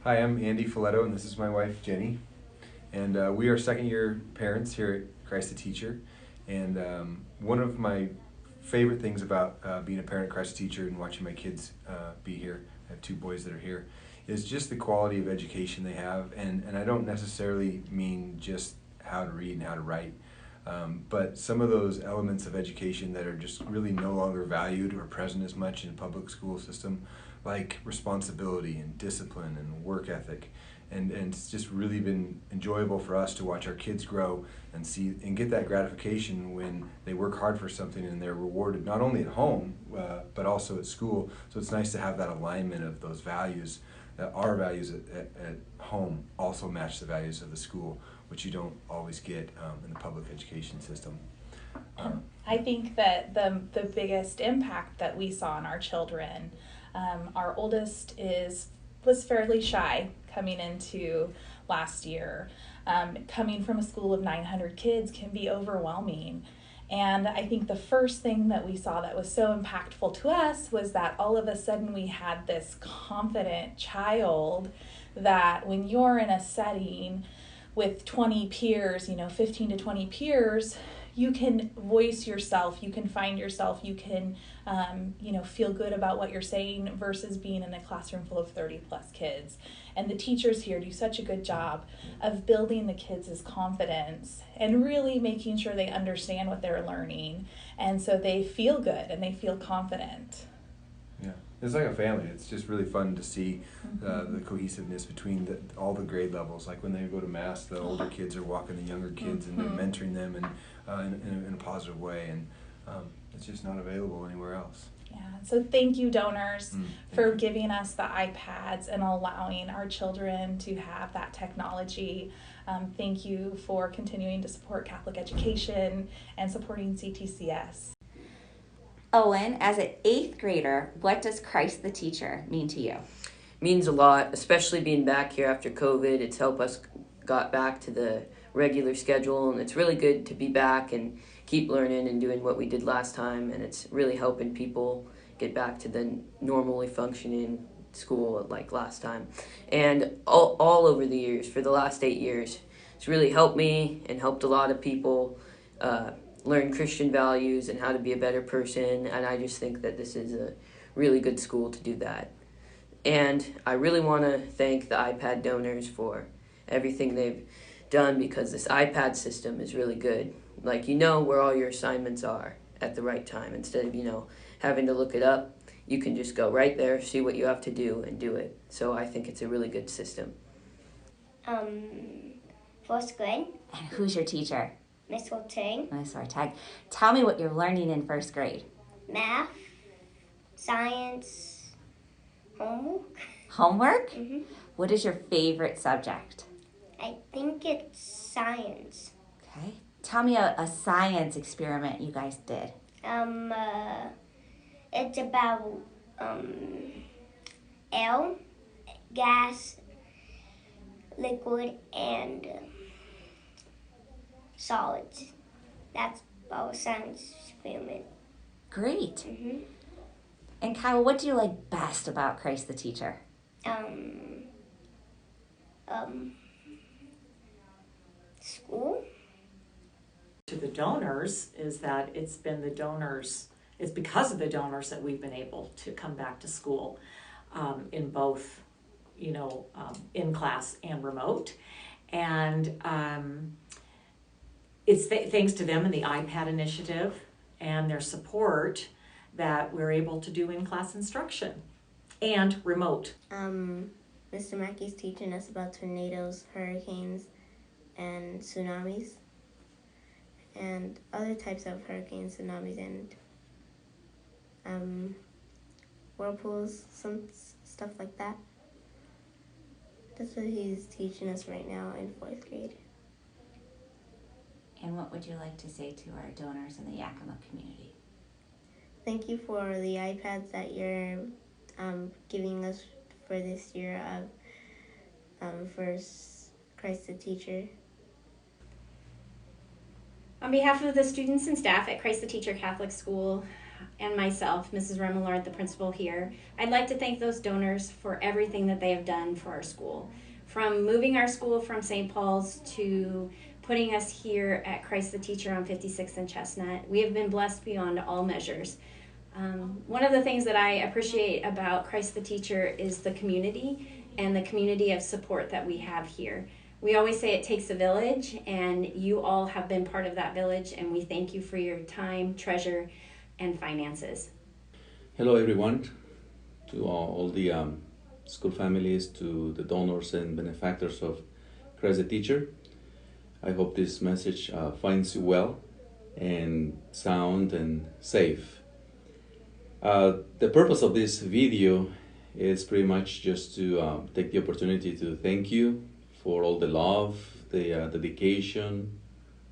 Hi, I'm Andy Filetto, and this is my wife, Jenny. And we are second-year parents here at Christ the Teacher. And one of my favorite things about being a parent at Christ the Teacher and watching my kids be here, I have two boys that are here, is just the quality of education they have. And I don't necessarily mean just how to read and how to write, but some of those elements of education that are just really no longer valued or present as much in the public school system, like responsibility and discipline and work ethic. And it's just really been enjoyable for us to watch our kids grow and see and get that gratification when they work hard for something and they're rewarded not only at home but also at school. So it's nice to have that alignment of those values, that our values at home also match the values of the school, which you don't always get in the public education system. I think that the biggest impact that we saw in our children, our oldest was fairly shy coming into last year. Coming from a school of 900 kids can be overwhelming. And I think the first thing that we saw that was so impactful to us was that all of a sudden we had this confident child that when you're in a setting with 20 peers, 15 to 20 peers, you can voice yourself, you can find yourself, you can, feel good about what you're saying versus being in a classroom full of 30 plus kids. And the teachers here do such a good job of building the kids' confidence and really making sure they understand what they're learning. And so they feel good and they feel confident. Yeah, it's like a family. It's just really fun to see the cohesiveness between all the grade levels. Like when they go to Mass, the older kids are walking the younger kids and they're mentoring them in a positive way. And it's just not available anywhere else. Yeah, so thank you, donors, for giving us the iPads and allowing our children to have that technology. Thank you for continuing to support Catholic education and supporting CTCS. Owen, as an 8th grader, what does Christ the Teacher mean to you? Means a lot, especially being back here after COVID. It's helped us got back to the regular schedule, and it's really good to be back and keep learning and doing what we did last time, and it's really helping people get back to the normally functioning school like last time. And all over the years, for the last 8 years, it's really helped me and helped a lot of people learn Christian values and how to be a better person, and I just think that this is a really good school to do that. And I really want to thank the iPad donors for everything they've done, because this iPad system is really good. Like, where all your assignments are at the right time. Instead of, having to look it up, you can just go right there, see what you have to do, and do it. So I think it's a really good system. 4th grade. And who's your teacher? Miss Orteg. Miss Orteg. Tell me what you're learning in 1st grade. Math, science, homework. Homework? What is your favorite subject? I think it's science. Okay. Tell me a science experiment you guys did. It's about air, gas, liquid, and solids. That's our science experiment. Great. And Kyle, what do you like best about Christ the Teacher? School. To the donors is that it's because of the donors that we've been able to come back to school in both, in class and remote. And it's thanks to them and the iPad initiative and their support that we're able to do in-class instruction and remote. Mr. Mackey's teaching us about tornadoes, hurricanes, and tsunamis, and other types of hurricanes, tsunamis, and whirlpools, some stuff like that. That's what he's teaching us right now in 4th grade. And what would you like to say to our donors in the Yakima community? Thank you for the iPads that you're giving us for this year for Christ the Teacher. On behalf of the students and staff at Christ the Teacher Catholic School, and myself, Mrs. Remillard, the principal here, I'd like to thank those donors for everything that they have done for our school. From moving our school from St. Paul's to putting us here at Christ the Teacher on 56th and Chestnut, we have been blessed beyond all measures. One of the things that I appreciate about Christ the Teacher is the community and the community of support that we have here. We always say it takes a village, and you all have been part of that village, and we thank you for your time, treasure, and finances. Hello everyone, to all the school families, to the donors and benefactors of Christ the Teacher. I hope this message finds you well and sound and safe. The purpose of this video is pretty much just to take the opportunity to thank you for all the love, the dedication,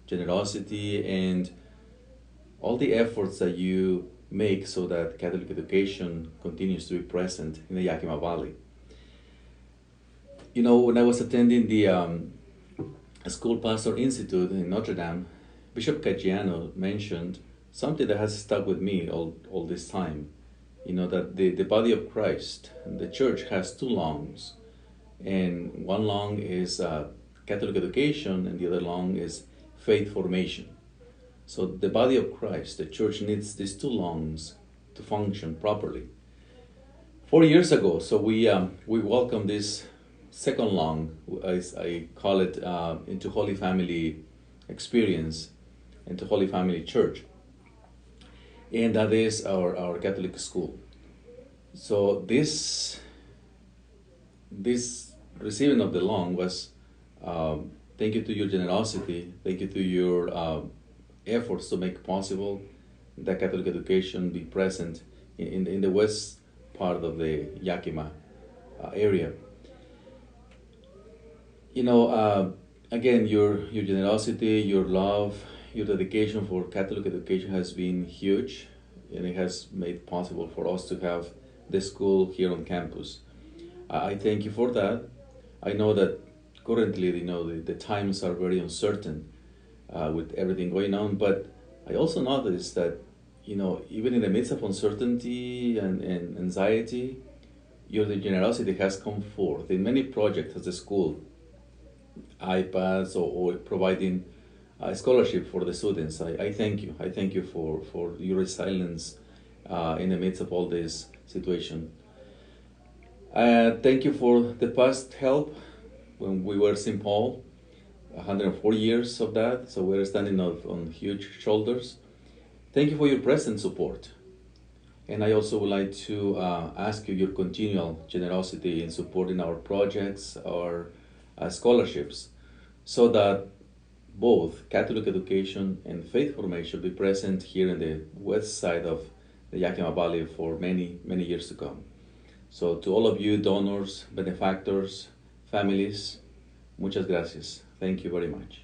generosity, and all the efforts that you make so that Catholic education continues to be present in the Yakima Valley. You know, when I was attending the School Pastor Institute in Notre Dame, Bishop Caggiano mentioned something that has stuck with me all this time. You know, that the body of Christ, the church, has two lungs. And one lung is Catholic education, and the other lung is faith formation. So the body of Christ, the church, needs these two lungs to function properly. 4 years ago, so we welcomed this second lung, as I call it, into Holy Family experience, into Holy Family Church. And that is our Catholic school. So this receiving of the lung was thank you to your generosity, thank you to your efforts to make possible that Catholic education be present in the west part of the Yakima area. You know, again, your generosity, your love, your dedication for Catholic education has been huge, and it has made possible for us to have the school here on campus. I thank you for that. I know that currently, you know, the times are very uncertain with everything going on, but I also noticed that, you know, even in the midst of uncertainty and anxiety, your generosity has come forth in many projects at the school, iPads or providing a scholarship for the students. I thank you. I thank you for your resilience in the midst of all this situation. Thank you for the past help when we were St. Paul, 104 years of that, so we're standing on huge shoulders. Thank you for your present support. And I also would like to ask you your continual generosity in supporting our projects, our scholarships, so that both Catholic education and faith formation be present here in the west side of the Yakima Valley for many, many years to come. So to all of you donors, benefactors, families, muchas gracias. Thank you very much.